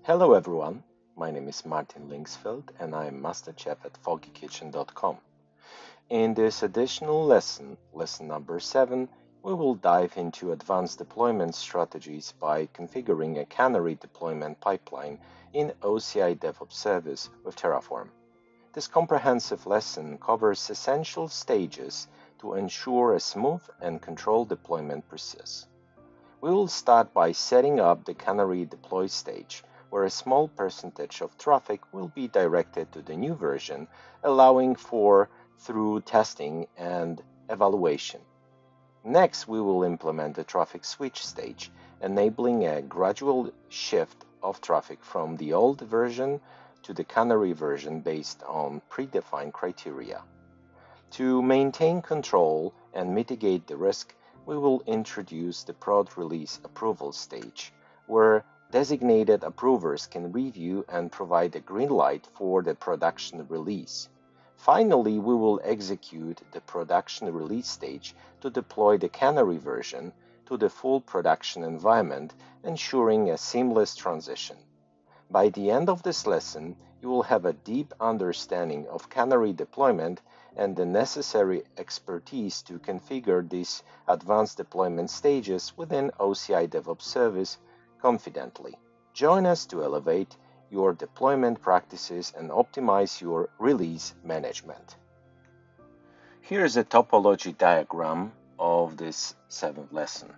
Hello everyone, my name is Martin Linksfeld and I am Master Chef at foggykitchen.com. In this additional lesson, lesson number 7, we will dive into advanced deployment strategies by configuring a Canary deployment pipeline in OCI DevOps service with Terraform. This comprehensive lesson covers essential stages to ensure a smooth and controlled deployment process. We will start by setting up the Canary deploy stage, where a small percentage of traffic will be directed to the new version, allowing for through testing and evaluation. Next, we will implement the traffic switch stage, enabling a gradual shift of traffic from the old version to the Canary version based on predefined criteria. To maintain control and mitigate the risk, we will introduce the prod release approval stage, where designated approvers can review and provide a green light for the production release. Finally, we will execute the production release stage to deploy the Canary version to the full production environment, ensuring a seamless transition. By the end of this lesson, you will have a deep understanding of Canary deployment and the necessary expertise to configure these advanced deployment stages within OCI DevOps service confidently. Join us to elevate your deployment practices and optimize your release management. Here is a topology diagram of this 7th lesson.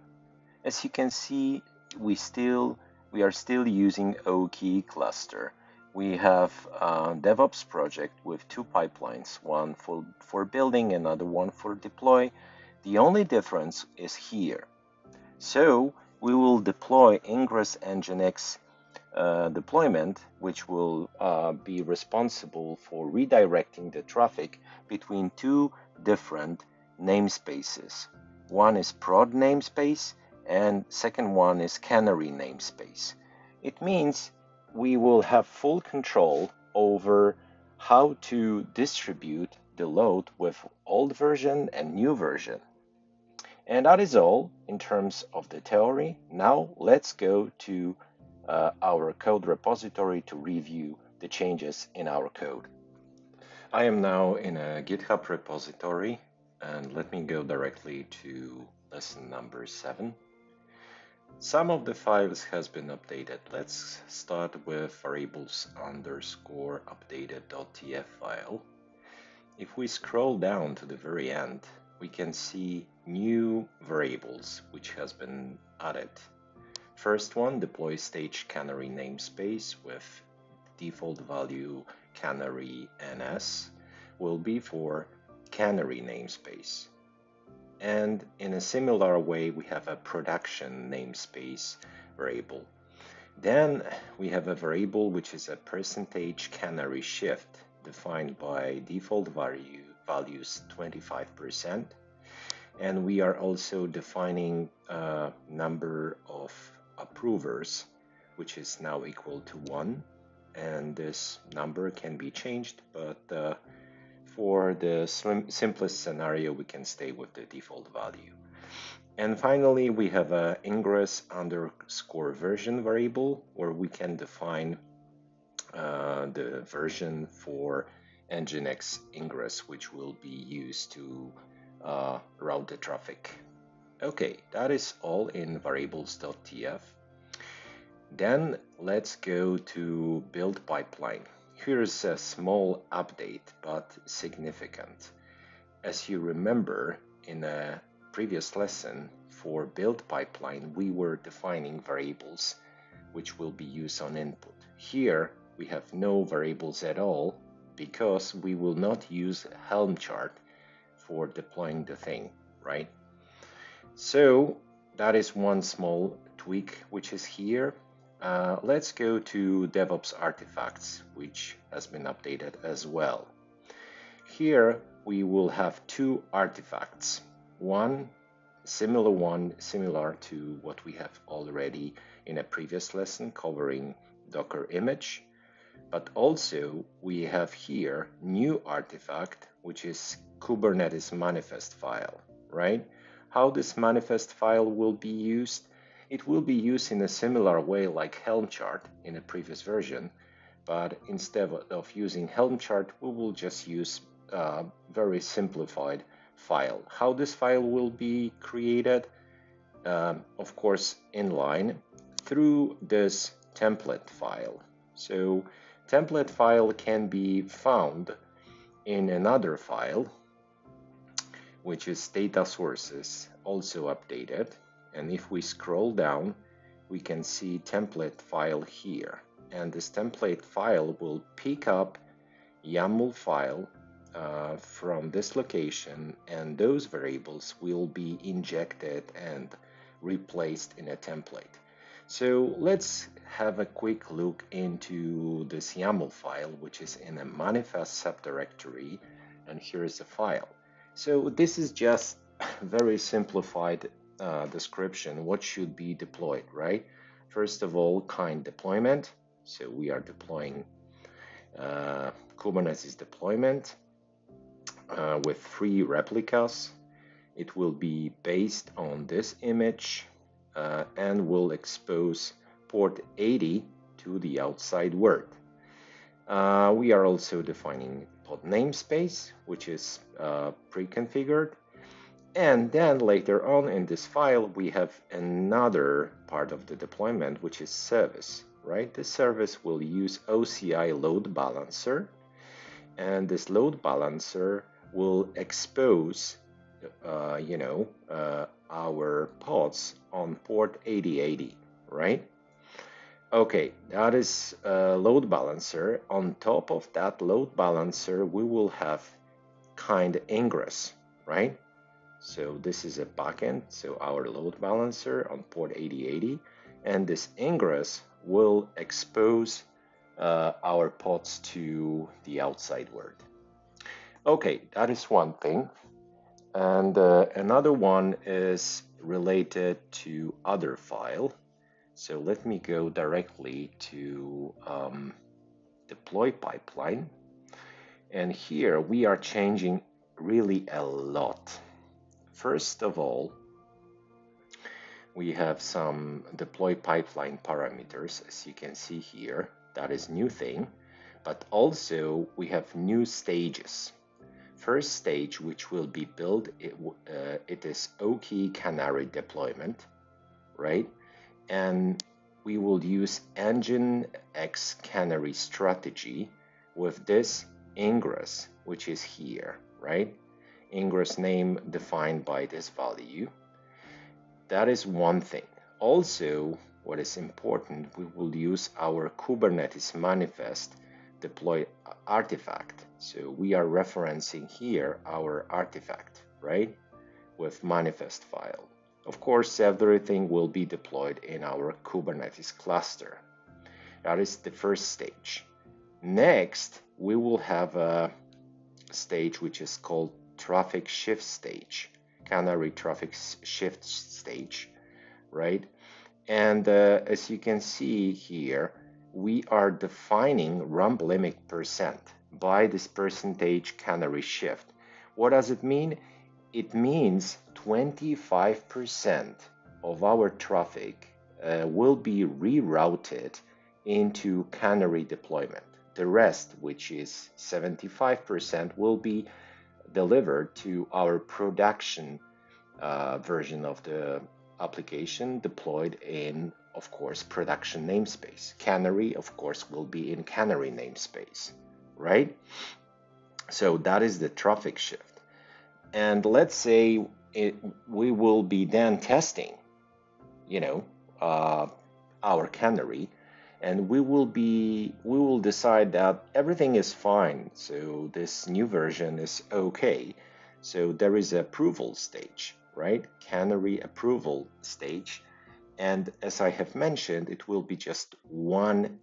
As you can see, we are still using OCI cluster. We have a DevOps project with 2 pipelines, one for building, another one for deploy. The only difference is here. So we will deploy Ingress Nginx deployment, which will be responsible for redirecting the traffic between 2 different namespaces. One is prod namespace and second one is Canary namespace. It means we will have full control over how to distribute the load with old version and new version. And that is all in terms of the theory. Now let's go to our code repository to review the changes in our code. I am now in a GitHub repository, and let me go directly to lesson number 7. Some of the files has been updated. Let's start with variables_updated.tf file. If we scroll down to the very end, we can see new variables which has been added. First one, deploy stage Canary namespace with default value Canary NS will be for Canary namespace. And in a similar way, we have a production namespace variable. Then we have a variable which is a percentage Canary shift defined by default values 25%. And we are also defining a number of approvers, which is now equal to 1. And this number can be changed, but for the simplest scenario, we can stay with the default value. And finally, we have a ingress_version variable where we can define the version for Nginx ingress, which will be used to route the traffic. Okay, that is all in variables.tf. Then let's go to build pipeline. Here's a small update, but significant. As you remember, in a previous lesson for build pipeline, we were defining variables which will be used on input. Here, we have no variables at all because we will not use Helm chart for deploying the thing, right? So that is one small tweak which is here. Let's go to DevOps artifacts, which has been updated as well. Here we will have 2 artifacts. One similar to what we have already in a previous lesson covering Docker image, but also we have here new artifact, which is Kubernetes manifest file, right? How this manifest file will be used? It will be used in a similar way like Helm chart in a previous version, but instead of using Helm chart, we will just use a very simplified file. How this file will be created? Of course, inline through this template file. So template file can be found in another file, which is data sources, also updated. And if we scroll down, we can see template file here. And this template file will pick up YAML file from this location, and those variables will be injected and replaced in a template. So let's have a quick look into this YAML file, which is in a manifest subdirectory, and here is the file. So this is just very simplified description what should be deployed, right? First of all, kind deployment. So we are deploying Kubernetes deployment with 3 replicas. It will be based on this image and will expose port 80 to the outside world. We are also defining pod namespace, which is pre-configured. And then later on in this file, we have another part of the deployment, which is service, right? This service will use OCI load balancer, and this load balancer will expose, our pods on port 8080, right? Okay, that is a load balancer. On top of that load balancer, we will have kind ingress, right? So this is a backend, so our load balancer on port 8080, and this ingress will expose our pods to the outside world. Okay, that is one thing. And another one is related to other file. So let me go directly to deploy pipeline. And here we are changing really a lot. First of all, we have some deploy pipeline parameters, as you can see here. That is new thing. But also we have new stages. First stage, which will be built, it is OCI Canary deployment, right? And we will use Nginx Canary strategy with this ingress, which is here, right? Ingress name defined by this value. That is one thing. Also, what is important, we will use our Kubernetes manifest deploy artifact. So we are referencing here our artifact, right? With manifest file. Of course, everything will be deployed in our Kubernetes cluster. That is the first stage. Next, we will have a stage which is called traffic shift stage, Canary traffic shift stage, right? And as you can see here, we are defining rump limit percent by this percentage Canary shift. What does it mean? It means 25% of our traffic will be rerouted into Canary deployment. The rest, which is 75%, will be delivered to our production version of the application deployed in, of course, production namespace. Canary, of course, will be in Canary namespace, right? So that is the traffic shift. And let's say we will be then testing, our Canary, and we will decide that everything is fine. So this new version is okay. So there is an approval stage, right? Canary approval stage. And as I have mentioned, it will be just one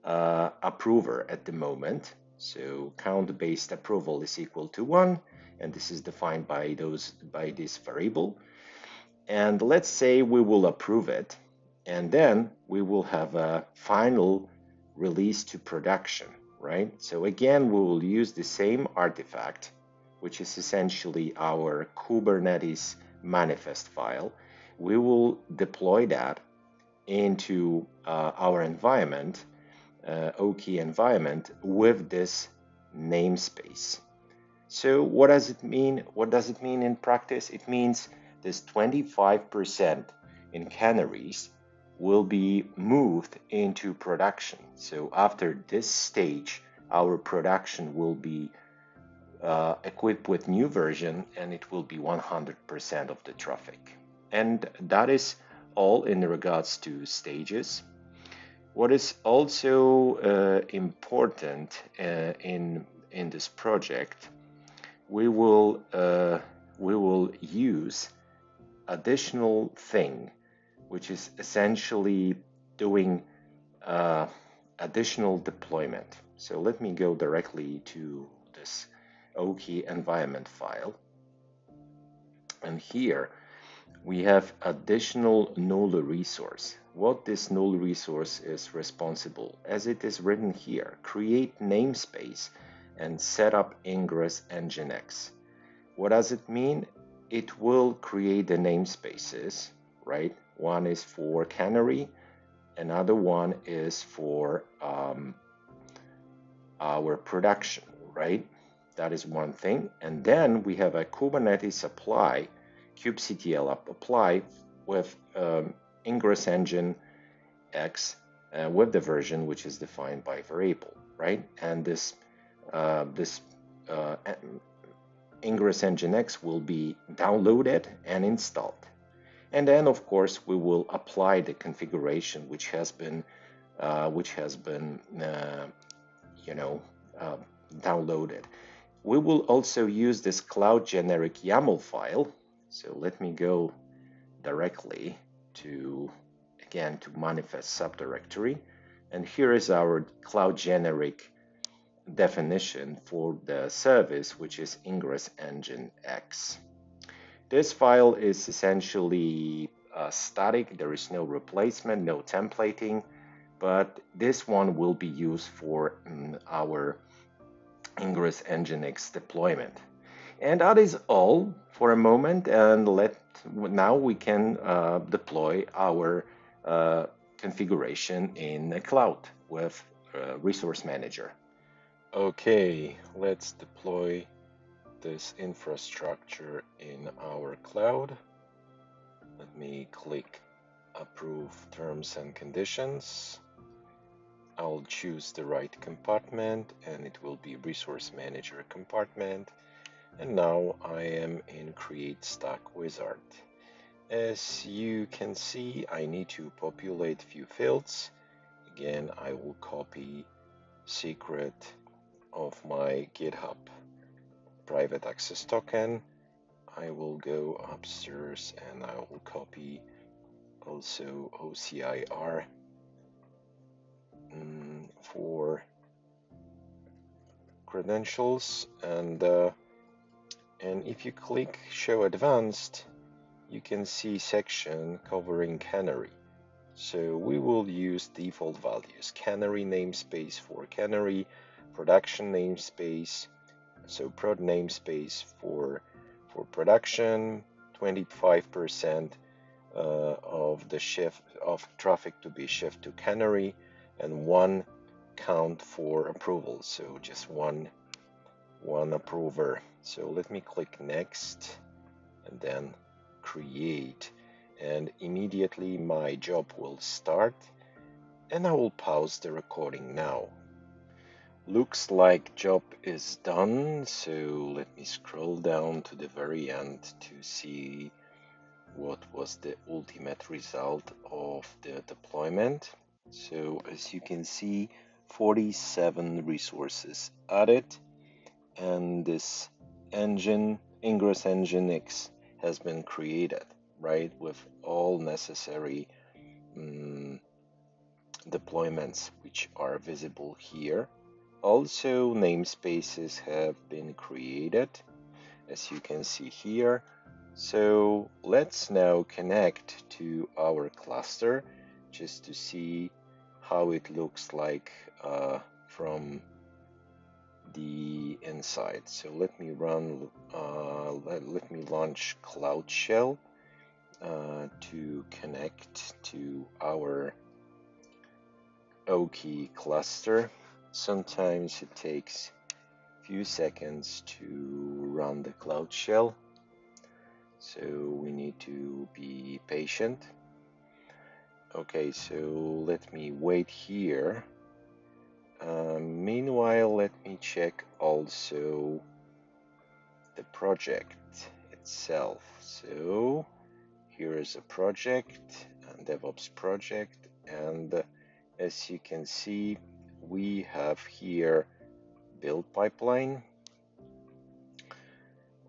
approver at the moment. So count-based approval is equal to 1, and this is defined by this variable. And let's say we will approve it, and then we will have a final release to production, right? So again, we will use the same artifact, which is essentially our Kubernetes manifest file. We will deploy that into our environment, OCI environment, with this namespace. So what does it mean? What does it mean in practice? It means this 25% in Canaries will be moved into production. So after this stage, our production will be equipped with new version, and it will be 100% of the traffic. And that is all in regards to stages. What is also important in this project, we will use additional thing, which is essentially doing additional deployment. So let me go directly to this OCI environment file, and here we have additional null resource. What this null resource is responsible, as it is written here, create namespace and set up ingress nginx. What does it mean? It will create the namespaces, right? One is for Canary, another one is for our production, right? That is one thing. And then we have a Kubernetes apply, kubectl apply with ingress engine x with the version which is defined by variable, right? And this ingress nginx will be downloaded and installed. And then, of course, we will apply the configuration which has been downloaded. We will also use this cloud generic YAML file. So let me go directly to, again, to manifest subdirectory. And here is our cloud generic definition for the service, which is ingress nginx. This file is essentially static. There is no replacement, no templating, but this one will be used for our ingress nginx deployment. And that is all for a moment, and now we can deploy our configuration in the cloud with Resource Manager. Okay, let's deploy this infrastructure in our cloud. Let me click Approve Terms and Conditions. I'll choose the right compartment, and it will be Resource Manager compartment. And now I am in Create Stack Wizard. As you can see, I need to populate few fields. Again, I will copy secret of my GitHub private access token. I will go upstairs and I will copy also OCIR for credentials, and if you click Show Advanced, you can see section covering Canary. So we will use default values: Canary namespace for Canary, production namespace, so prod namespace for production, 25% of the shift of traffic to be shifted to Canary, and one count for approval, so just one approver. So let me click Next and then Create, and immediately my job will start, and I will pause the recording now. Looks like job is done, so let me scroll down to the very end to see what was the ultimate result of the deployment. So as you can see, 47 resources added, and this ingress nginx has been created, right, with all necessary deployments which are visible here. Also, namespaces have been created, as you can see here. So let's now connect to our cluster just to see how it looks like from the inside. So let me launch Cloud Shell, to connect to our OCI cluster. Sometimes it takes a few seconds to run the Cloud Shell, so we need to be patient. Okay, so let me wait here. Meanwhile, let me check also the project itself. So here is a project, a DevOps project, and as you can see, we have here build pipeline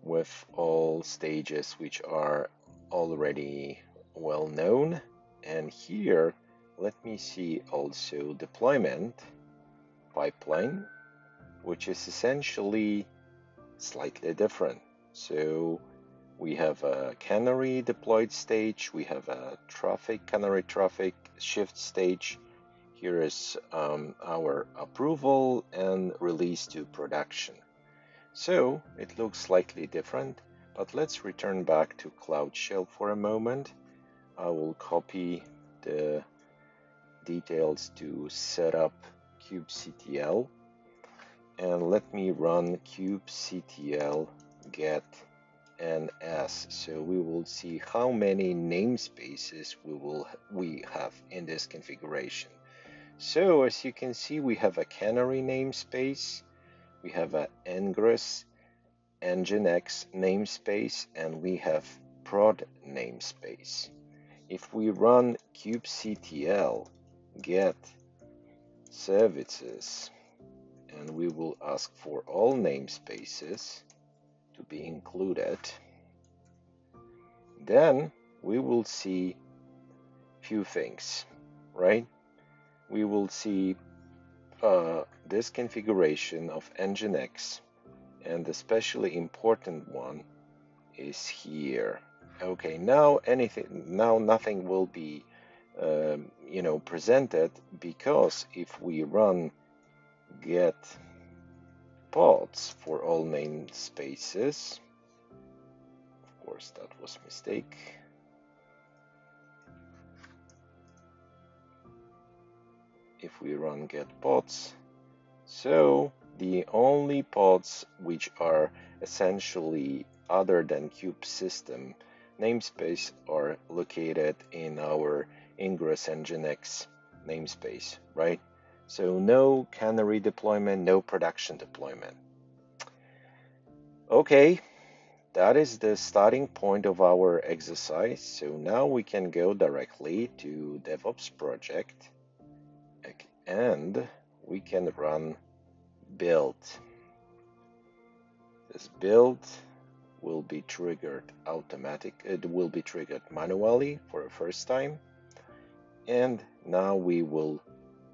with all stages which are already well known. And here, let me see also deployment pipeline, which is essentially slightly different. So we have a Canary deployed stage, we have a Canary traffic shift stage. Here is our approval and release to production. So it looks slightly different, but let's return back to Cloud Shell for a moment. I will copy the details to set up kubectl, and let me run kubectl get ns, so we will see how many namespaces we have in this configuration. So as you can see, we have a Canary namespace, we have a Ingress Nginx namespace, and we have prod namespace. If we run kubectl get services, and we will ask for all namespaces to be included, then we will see few things, right? We will see this configuration of Nginx, and the especially important one is here. Okay, now nothing will be presented, because if we run get pods for all namespaces, of course that was a mistake. If we run get pods, so the only pods which are essentially other than kube system namespace are located in our Ingress Nginx namespace, right? So no Canary deployment, no production deployment. Okay, that is the starting point of our exercise. So now we can go directly to DevOps project, and we can run build. This build will be triggered it will be triggered manually for the first time, and now we will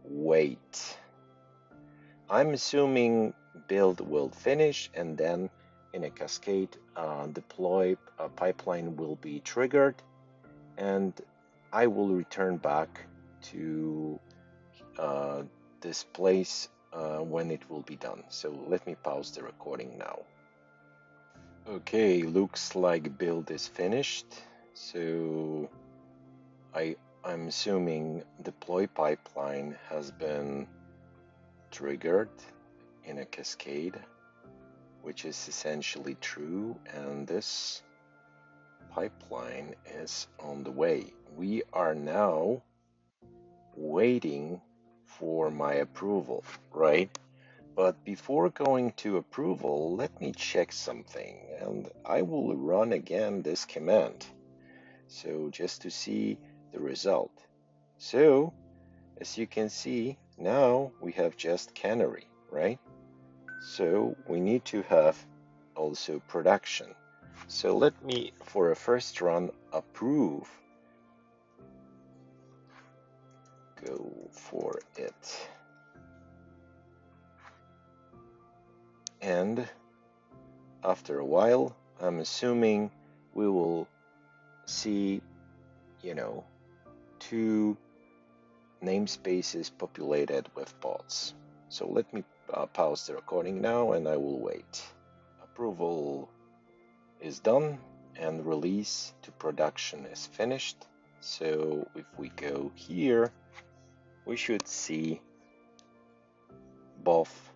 wait. I'm assuming build will finish, and then in a cascade deploy pipeline will be triggered, and I will return back to this place when it will be done. So let me pause the recording now. Okay, looks like build is finished. So I'm assuming deploy pipeline has been triggered in a cascade, which is essentially true, and this pipeline is on the way. We are now waiting for my approval, right? But before going to approval, let me check something, and I will run again this command, so just to see the result. So as you can see, now we have just Canary, right? So we need to have also production. So let me, for a first run, approve. Go for it. And after a while, I'm assuming we will see, two namespaces populated with pods. So let me pause the recording now, and I will wait. Approval is done, and release to production is finished. So if we go here, we should see both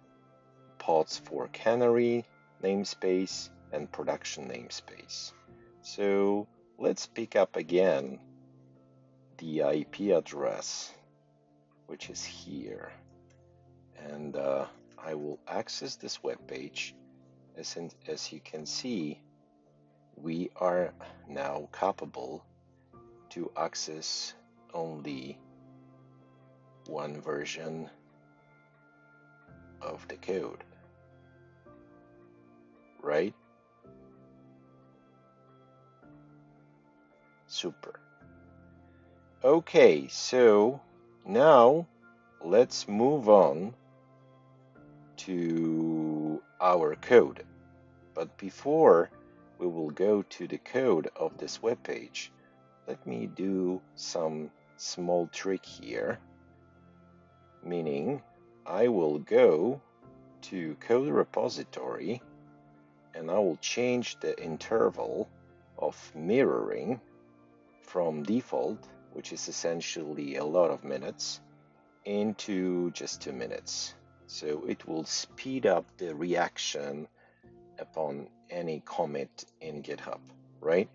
pods for Canary namespace and production namespace. So let's pick up again the IP address, which is here, and I will access this web page. As you can see, we are now capable to access only one version of the code, right? Super. Okay, so now let's move on to our code. But before we will go to the code of this web page, let me do some small trick here, meaning I will go to code repository and I will change the interval of mirroring from default, which is essentially a lot of minutes, into just 2 minutes. So it will speed up the reaction upon any commit in GitHub, right?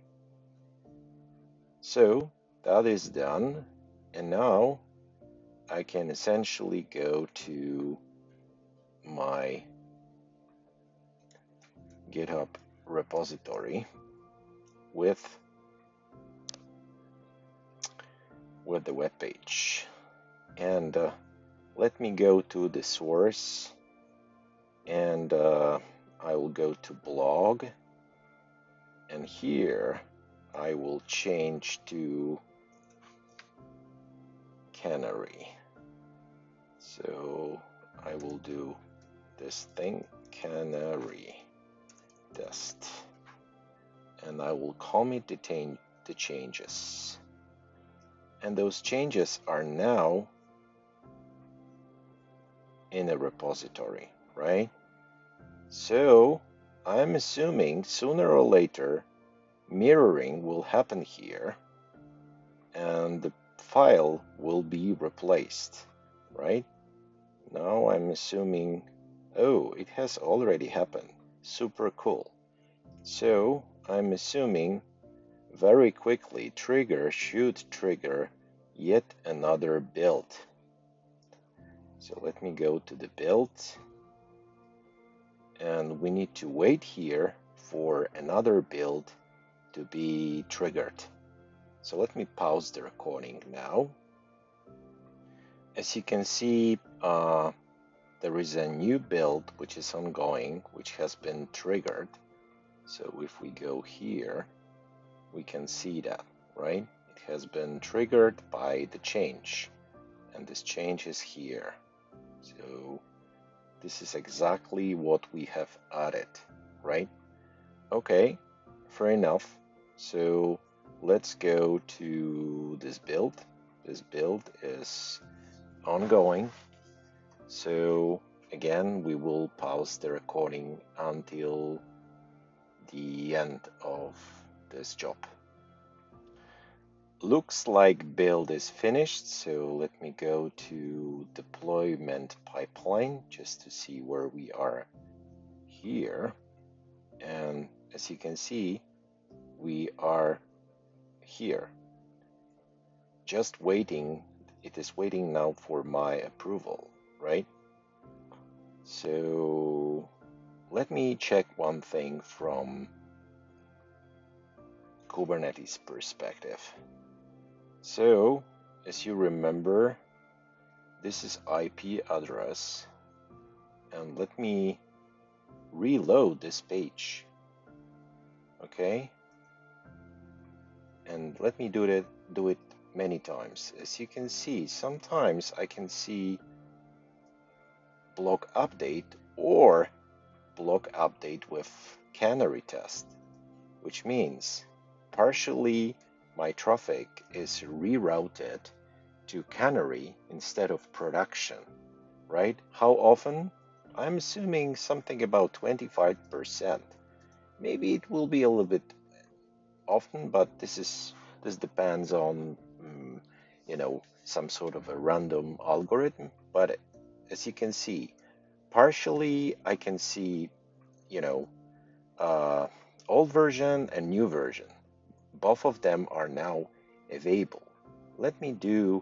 So that is done, and now I can essentially go to my GitHub repository with the web page, and let me go to the source, and I will go to blog, and here I will change to Canary. So I will do this thing, Canary test, and I will commit the changes. And those changes are now in a repository, right? So I'm assuming sooner or later mirroring will happen here and the file will be replaced, right? Now I'm assuming, oh, it has already happened. Super cool. So I'm assuming very quickly trigger should trigger yet another build. So let me go to the build, and we need to wait here for another build to be triggered. So let me pause the recording now. As you can see, there is a new build which is ongoing, which has been triggered. So if we go here, we can see that, right? It has been triggered by the change, and this change is here. So this is exactly what we have added, right? Okay, fair enough. So let's go to this build. This build is ongoing. So again, we will pause the recording until the end of this job. Looks like build is finished, so let me go to deployment pipeline just to see where we are here. And as you can see, we are here, just waiting. It is waiting now for my approval, right? So let me check one thing from Kubernetes perspective. So as you remember, this is IP address, and let me reload this page, okay? And let me do it many times. As you can see, sometimes I can see block update or block update with Canary test, which means partially my traffic is rerouted to Canary instead of production, right? How often? I'm assuming something about 25%. Maybe it will be a little bit often, but this depends on some sort of a random algorithm. But as you can see, partially I can see you know uh, old version and new version. Both of them are now available. Let me do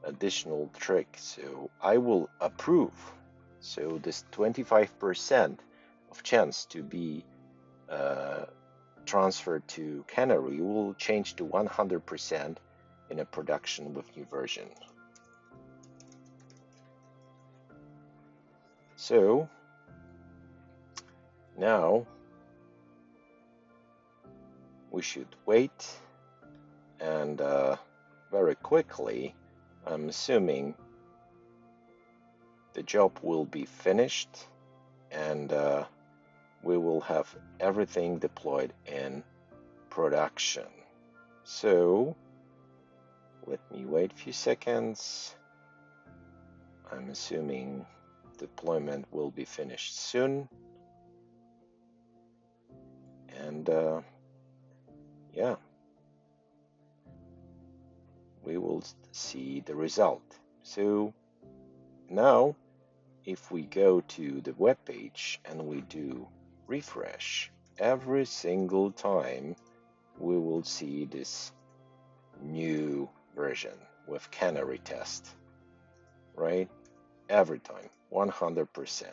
additional trick. So I will approve. So this 25% of chance to be uh, transferred to Canary will change to 100% in a production with new version. So now we should wait, and very quickly, I'm assuming the job will be finished, and we will have everything deployed in production. So let me wait a few seconds. I'm assuming deployment will be finished soon. And yeah, we will see the result. So now, if we go to the web page and we do refresh, every single time we will see this new version with Canary test, right? Every time, 100%.